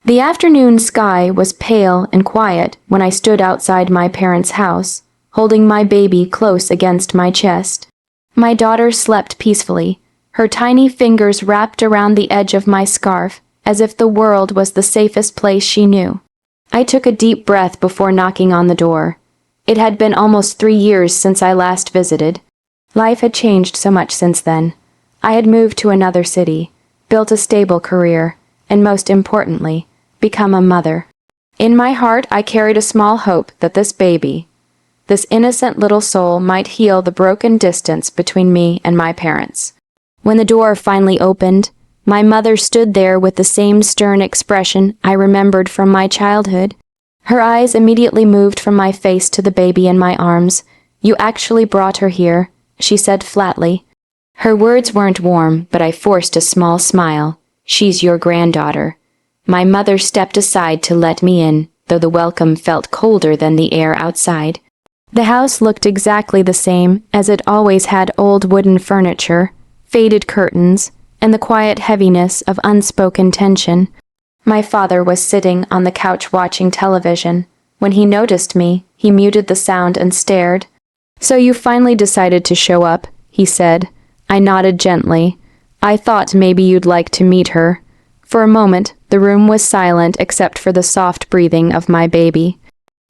The afternoon sky was pale and quiet when I stood outside my parents' house, holding my baby close against my chest. My daughter slept peacefully, her tiny fingers wrapped around the edge of my scarf, as if the world was the safest place she knew. I took a deep breath before knocking on the door. It had been almost 3 years since I last visited. Life had changed so much since then. I had moved to another city, built a stable career, and most importantly, become a mother. In my heart, I carried a small hope that this baby, this innocent little soul, might heal the broken distance between me and my parents. When the door finally opened, my mother stood there with the same stern expression I remembered from my childhood. Her eyes immediately moved from my face to the baby in my arms. "You actually brought her here," she said flatly. Her words weren't warm, but I forced a small smile. "She's your granddaughter." My mother stepped aside to let me in, though the welcome felt colder than the air outside. The house looked exactly the same, as it always had: old wooden furniture, faded curtains, and the quiet heaviness of unspoken tension. My father was sitting on the couch watching television. When he noticed me, he muted the sound and stared. "So you finally decided to show up," he said. I nodded gently. "I thought maybe you'd like to meet her." For a moment, the room was silent except for the soft breathing of my baby.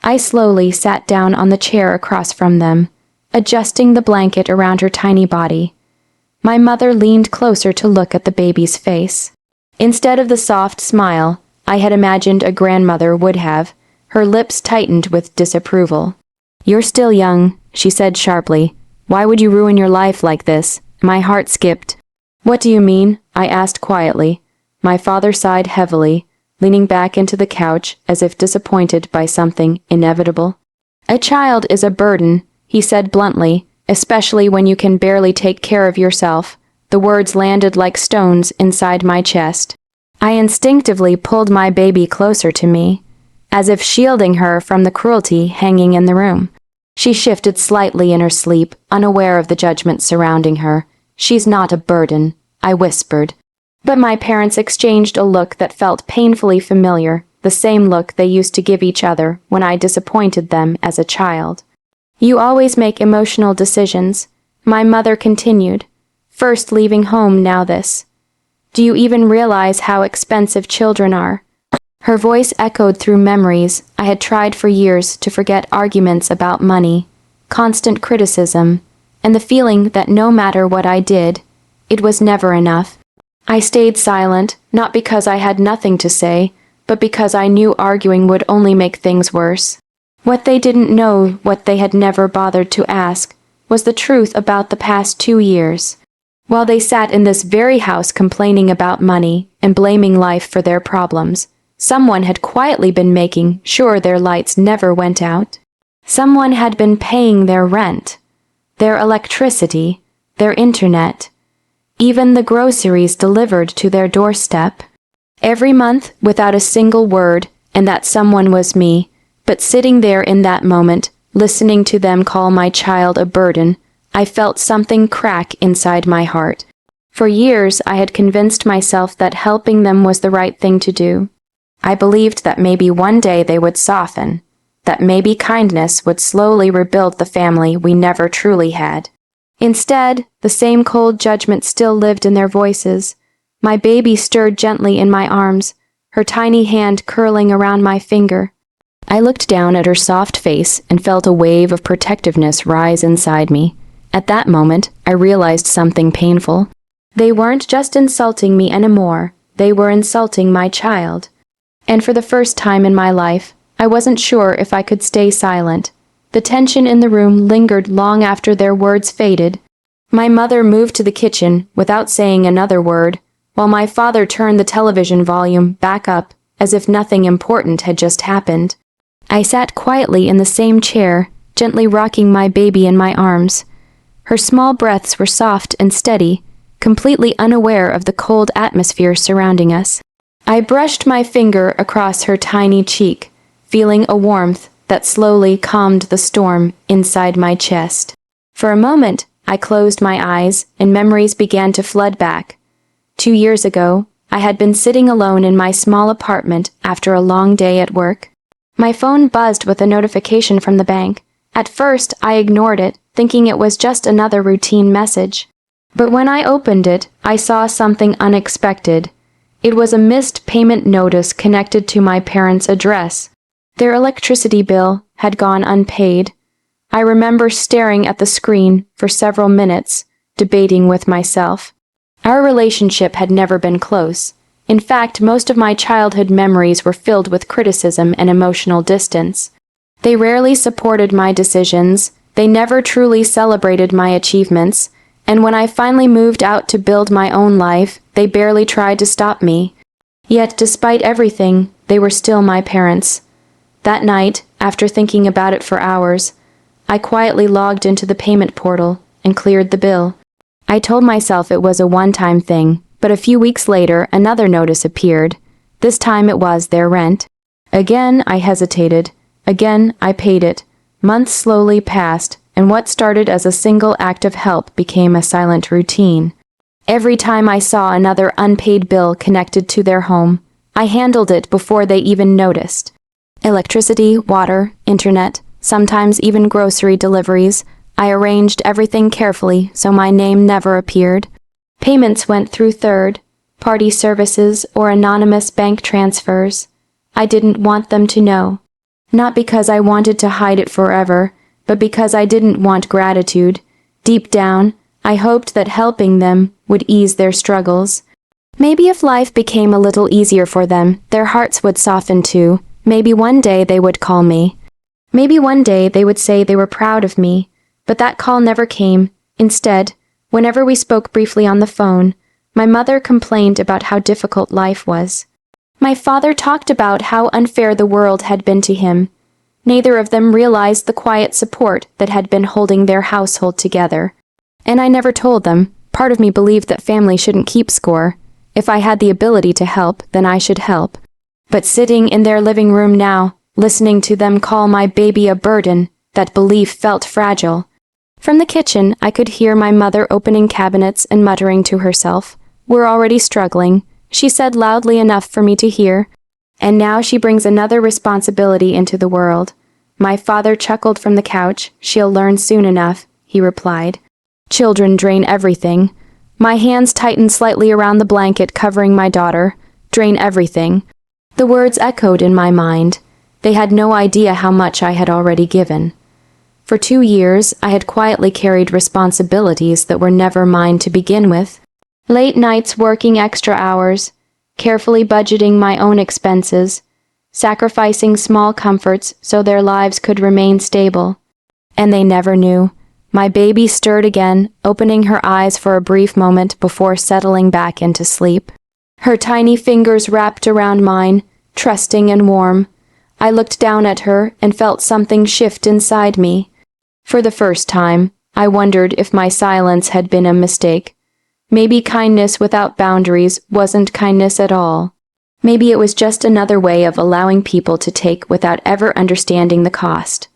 I slowly sat down on the chair across from them, adjusting the blanket around her tiny body. My mother leaned closer to look at the baby's face. Instead of the soft smile I had imagined a grandmother would have, her lips tightened with disapproval. "You're still young," she said sharply. "Why would you ruin your life like this?" My heart skipped. "What do you mean?" I asked quietly. My father sighed heavily, leaning back into the couch as if disappointed by something inevitable. "A child is a burden," he said bluntly, "especially when you can barely take care of yourself." The words landed like stones inside my chest. I instinctively pulled my baby closer to me, as if shielding her from the cruelty hanging in the room. She shifted slightly in her sleep, unaware of the judgment surrounding her. "She's not a burden," I whispered. But my parents exchanged a look that felt painfully familiar, the same look they used to give each other when I disappointed them as a child. "You always make emotional decisions," my mother continued. "First leaving home, now this. Do you even realize how expensive children are?" Her voice echoed through memories I had tried for years to forget: arguments about money, constant criticism, and the feeling that no matter what I did, it was never enough. I stayed silent, not because I had nothing to say, but because I knew arguing would only make things worse. What they didn't know, what they had never bothered to ask, was the truth about the past 2 years. While they sat in this very house complaining about money and blaming life for their problems, someone had quietly been making sure their lights never went out. Someone had been paying their rent, their electricity, their internet, even the groceries delivered to their doorstep. Every month, without a single word, and that someone was me. But sitting there in that moment, listening to them call my child a burden, I felt something crack inside my heart. For years, I had convinced myself that helping them was the right thing to do. I believed that maybe one day they would soften, that maybe kindness would slowly rebuild the family we never truly had. Instead, the same cold judgment still lived in their voices. My baby stirred gently in my arms, her tiny hand curling around my finger. I looked down at her soft face and felt a wave of protectiveness rise inside me. At that moment, I realized something painful. They weren't just insulting me anymore, they were insulting my child. And for the first time in my life, I wasn't sure if I could stay silent. The tension in the room lingered long after their words faded. My mother moved to the kitchen without saying another word, while my father turned the television volume back up as if nothing important had just happened. I sat quietly in the same chair, gently rocking my baby in my arms. Her small breaths were soft and steady, completely unaware of the cold atmosphere surrounding us. I brushed my finger across her tiny cheek, feeling a warmth that slowly calmed the storm inside my chest. For a moment, I closed my eyes and memories began to flood back. 2 years ago, I had been sitting alone in my small apartment after a long day at work. My phone buzzed with a notification from the bank. At first, I ignored it, thinking it was just another routine message. But when I opened it, I saw something unexpected. It was a missed payment notice connected to my parents' address. Their electricity bill had gone unpaid. I remember staring at the screen for several minutes, debating with myself. Our relationship had never been close. In fact, most of my childhood memories were filled with criticism and emotional distance. They rarely supported my decisions, they never truly celebrated my achievements, and when I finally moved out to build my own life, they barely tried to stop me. Yet, despite everything, they were still my parents. That night, after thinking about it for hours, I quietly logged into the payment portal and cleared the bill. I told myself it was a one-time thing, but a few weeks later, another notice appeared. This time it was their rent. Again, I hesitated. Again, I paid it. Months slowly passed, and what started as a single act of help became a silent routine. Every time I saw another unpaid bill connected to their home, I handled it before they even noticed. Electricity, water, internet, sometimes even grocery deliveries. I arranged everything carefully so my name never appeared. Payments went through third-party services or anonymous bank transfers. I didn't want them to know. Not because I wanted to hide it forever, but because I didn't want gratitude. Deep down, I hoped that helping them would ease their struggles. Maybe if life became a little easier for them, their hearts would soften too. Maybe one day they would call me. Maybe one day they would say they were proud of me. But that call never came. Instead, whenever we spoke briefly on the phone, my mother complained about how difficult life was. My father talked about how unfair the world had been to him. Neither of them realized the quiet support that had been holding their household together. And I never told them. Part of me believed that family shouldn't keep score. If I had the ability to help, then I should help. But sitting in their living room now, listening to them call my baby a burden, that belief felt fragile. From the kitchen, I could hear my mother opening cabinets and muttering to herself, "We're already struggling," she said loudly enough for me to hear. And now she brings another responsibility into the world. My father chuckled from the couch. "She'll learn soon enough," he replied. Children drain everything. My hands tightened slightly around the blanket covering my daughter. Drain everything. The words echoed in my mind. They had no idea how much I had already given. For 2 years, I had quietly carried responsibilities that were never mine to begin with. Late nights working extra hours, carefully budgeting my own expenses, sacrificing small comforts so their lives could remain stable. And they never knew. My baby stirred again, opening her eyes for a brief moment before settling back into sleep. Her tiny fingers wrapped around mine, trusting and warm. I looked down at her and felt something shift inside me. For the first time, I wondered if my silence had been a mistake. Maybe kindness without boundaries wasn't kindness at all. Maybe it was just another way of allowing people to take without ever understanding the cost.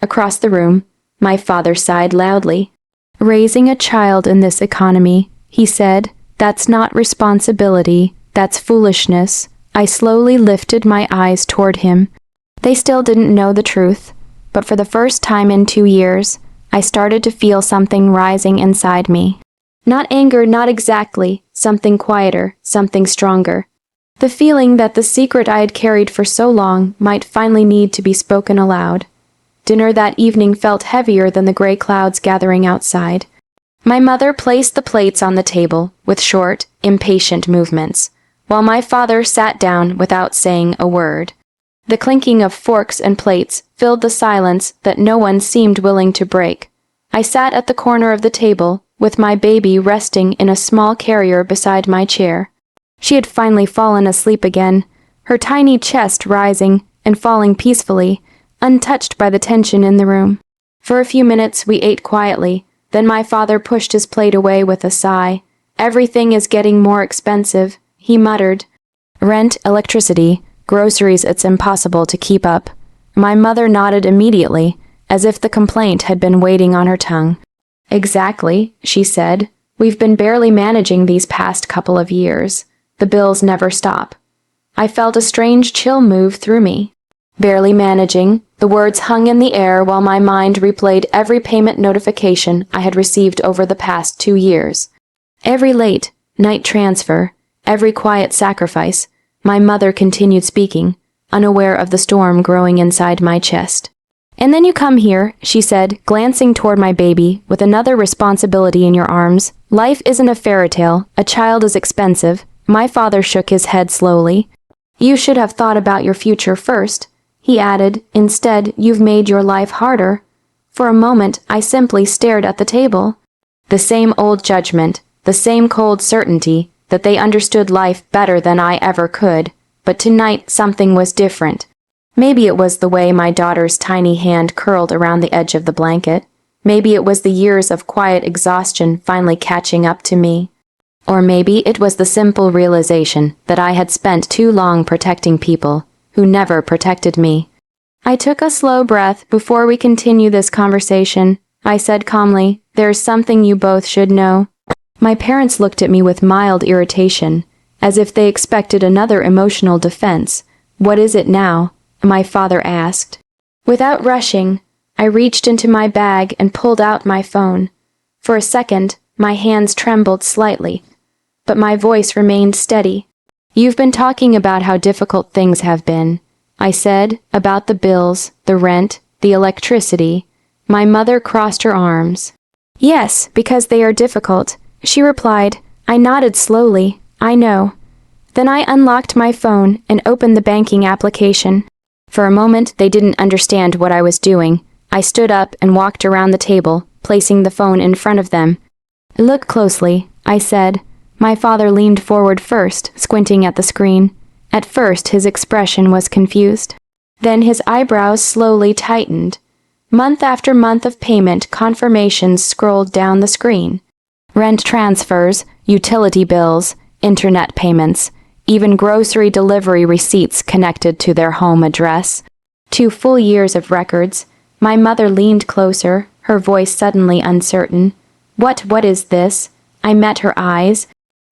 Across the room, my father sighed loudly. "Raising a child in this economy," he said, "that's not responsibility, that's foolishness." I slowly lifted my eyes toward him. They still didn't know the truth, but for the first time in 2 years, I started to feel something rising inside me. Not anger, not exactly, something quieter, something stronger. The feeling that the secret I had carried for so long might finally need to be spoken aloud. Dinner that evening felt heavier than the gray clouds gathering outside. My mother placed the plates on the table with short, impatient movements, while my father sat down without saying a word. The clinking of forks and plates filled the silence that no one seemed willing to break. I sat at the corner of the table, with my baby resting in a small carrier beside my chair. She had finally fallen asleep again, her tiny chest rising and falling peacefully, untouched by the tension in the room. For a few minutes we ate quietly, then my father pushed his plate away with a sigh. "Everything is getting more expensive," he muttered. "Rent, electricity, groceries, it's impossible to keep up." My mother nodded immediately, as if the complaint had been waiting on her tongue. "Exactly," she said. "We've been barely managing these past couple of years. The bills never stop. I felt a strange chill move through me. Barely managing, the words hung in the air while my mind replayed every payment notification I had received over the past 2 years. Every late night transfer, every quiet sacrifice, my mother continued speaking, unaware of the storm growing inside my chest. "And then you come here," she said, glancing toward my baby, "with another responsibility in your arms. Life isn't a fairy tale. A child is expensive." My father shook his head slowly. "You should have thought about your future first," he added. "Instead, you've made your life harder." For a moment, I simply stared at the table. The same old judgment, the same cold certainty that they understood life better than I ever could. But tonight, something was different. Maybe it was the way my daughter's tiny hand curled around the edge of the blanket. Maybe it was the years of quiet exhaustion finally catching up to me. Or maybe it was the simple realization that I had spent too long protecting people who never protected me. I took a slow breath. "Before we continue this conversation," I said calmly, "there's something you both should know." My parents looked at me with mild irritation, as if they expected another emotional defense. "What is it now?" my father asked. Without rushing, I reached into my bag and pulled out my phone. For a second, my hands trembled slightly, but my voice remained steady. "You've been talking about how difficult things have been," I said, "about the bills, the rent, the electricity." My mother crossed her arms. "Yes, because they are difficult," she replied. I nodded slowly. "I know." Then I unlocked my phone and opened the banking application. For a moment, they didn't understand what I was doing. I stood up and walked around the table, placing the phone in front of them. "Look closely," I said. My father leaned forward first, squinting at the screen. At first, his expression was confused. Then his eyebrows slowly tightened. Month after month of payment confirmations scrolled down the screen. Rent transfers, utility bills, internet payments, even grocery delivery receipts connected to their home address. 2 full years of records. My mother leaned closer, her voice suddenly uncertain. What is this?" I met her eyes.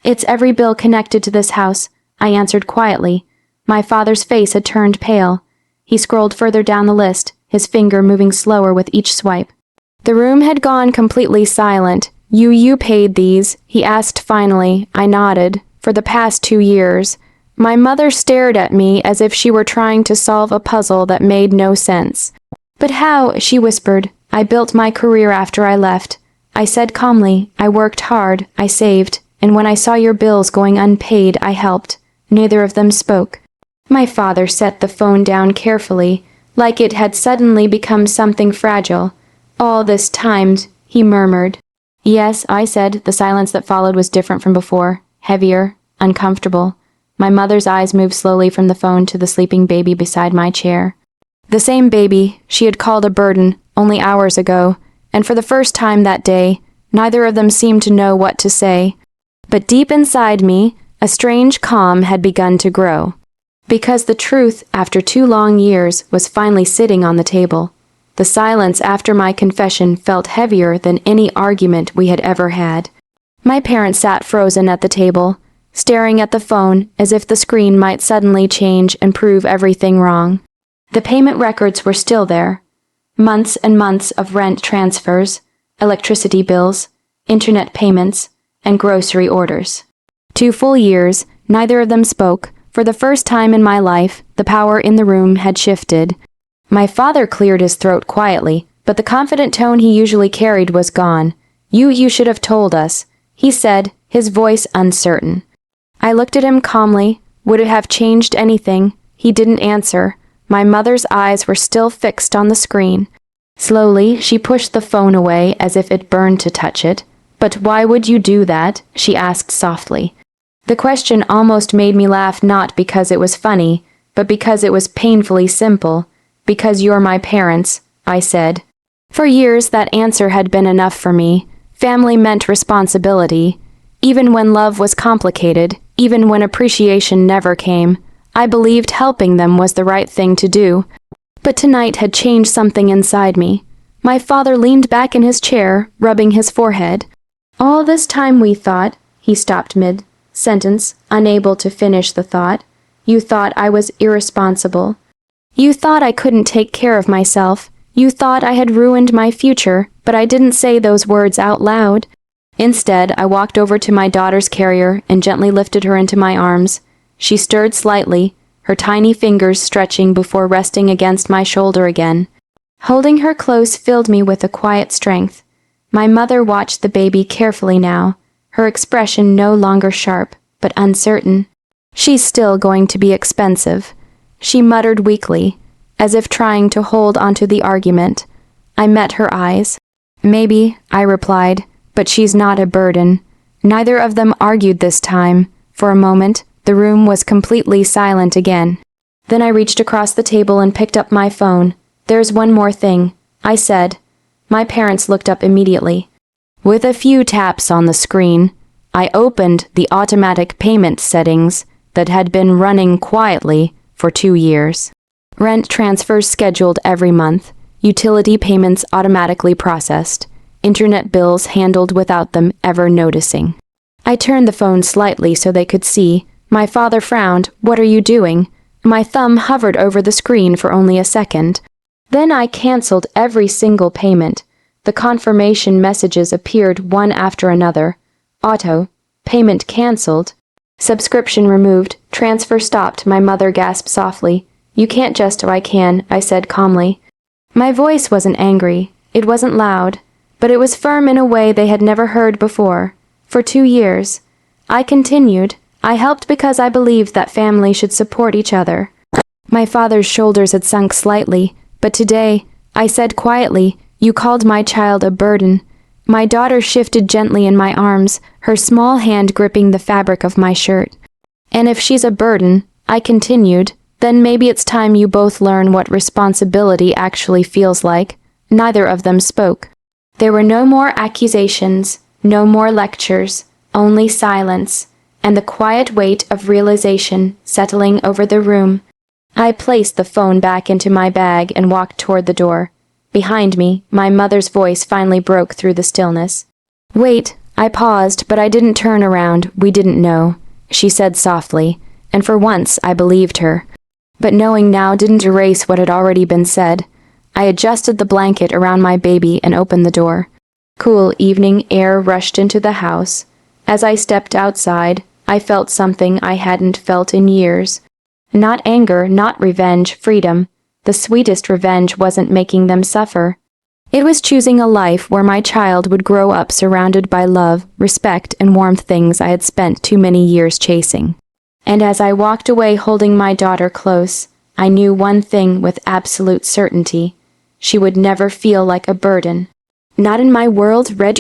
"It's every bill connected to this house," I answered quietly. My father's face had turned pale. He scrolled further down the list, his finger moving slower with each swipe. The room had gone completely silent. You paid these?" he asked finally. I nodded. "For the past 2 years." My mother stared at me as if she were trying to solve a puzzle that made no sense. "But how?" she whispered. "I built my career after I left." I said calmly, "I worked hard, I saved, and when I saw your bills going unpaid, I helped." Neither of them spoke. My father set the phone down carefully, like it had suddenly become something fragile. "All this time," he murmured. "Yes," I said. The silence that followed was different from before, heavier, uncomfortable. My mother's eyes moved slowly from the phone to the sleeping baby beside my chair. The same baby she had called a burden only hours ago, and for the first time that day, neither of them seemed to know what to say. But deep inside me, a strange calm had begun to grow. Because the truth, after 2 long years, was finally sitting on the table. The silence after my confession felt heavier than any argument we had ever had. My parents sat frozen at the table, staring at the phone as if the screen might suddenly change and prove everything wrong. The payment records were still there. Months and months of rent transfers, electricity bills, internet payments, and grocery orders. 2 full years, neither of them spoke. For the first time in my life, the power in the room had shifted. My father cleared his throat quietly, but the confident tone he usually carried was gone. You should have told us," he said, his voice uncertain. I looked at him calmly. Would it have changed anything? He didn't answer. My mother's eyes were still fixed on the screen. Slowly, she pushed the phone away as if it burned to touch it. "But why would you do that?" she asked softly. The question almost made me laugh, not because it was funny, but because it was painfully simple. "Because you're my parents," I said. For years, that answer had been enough for me. Family meant responsibility. Even when love was complicated, even when appreciation never came, I believed helping them was the right thing to do. But tonight had changed something inside me. My father leaned back in his chair, rubbing his forehead. "All this time we thought," he stopped mid sentence, unable to finish the thought. You thought I was irresponsible. You thought I couldn't take care of myself. You thought I had ruined my future, but I didn't say those words out loud. Instead, I walked over to my daughter's carrier and gently lifted her into my arms. She stirred slightly, her tiny fingers stretching before resting against my shoulder again. Holding her close filled me with a quiet strength. My mother watched the baby carefully now, her expression no longer sharp, but uncertain. She's still going to be expensive, she muttered weakly, as if trying to hold onto the argument. I met her eyes. Maybe, I replied, but she's not a burden. Neither of them argued this time. For a moment, the room was completely silent again. Then I reached across the table and picked up my phone. There's one more thing, I said. My parents looked up immediately. With a few taps on the screen, I opened the automatic payment settings that had been running quietly for 2 years. Rent transfers scheduled every month, utility payments automatically processed, internet bills handled without them ever noticing. I turned the phone slightly so they could see. My father frowned. What are you doing? My thumb hovered over the screen for only a second. Then I canceled every single payment. The confirmation messages appeared one after another. Auto, payment canceled, subscription removed, transfer stopped. My mother gasped softly. You can't just. Oh, I can, I said calmly. My voice wasn't angry. It wasn't loud, but it was firm in a way they had never heard before. For 2 years, I continued. I helped because I believed that family should support each other. My father's shoulders had sunk slightly, but today, I said quietly, you called my child a burden. My daughter shifted gently in my arms, her small hand gripping the fabric of my shirt. And if she's a burden, I continued, then maybe it's time you both learn what responsibility actually feels like. Neither of them spoke. There were no more accusations, no more lectures, only silence, and the quiet weight of realization settling over the room. I placed the phone back into my bag and walked toward the door. Behind me, my mother's voice finally broke through the stillness. Wait, I paused, but I didn't turn around. We didn't know, she said softly, and for once I believed her. But knowing now didn't erase what had already been said. I adjusted the blanket around my baby and opened the door. Cool evening air rushed into the house. As I stepped outside, I felt something I hadn't felt in years. Not anger, not revenge, freedom. The sweetest revenge wasn't making them suffer. It was choosing a life where my child would grow up surrounded by love, respect, and warmth, things I had spent too many years chasing. And as I walked away holding my daughter close, I knew one thing with absolute certainty. She would never feel like a burden. Not in my world. Read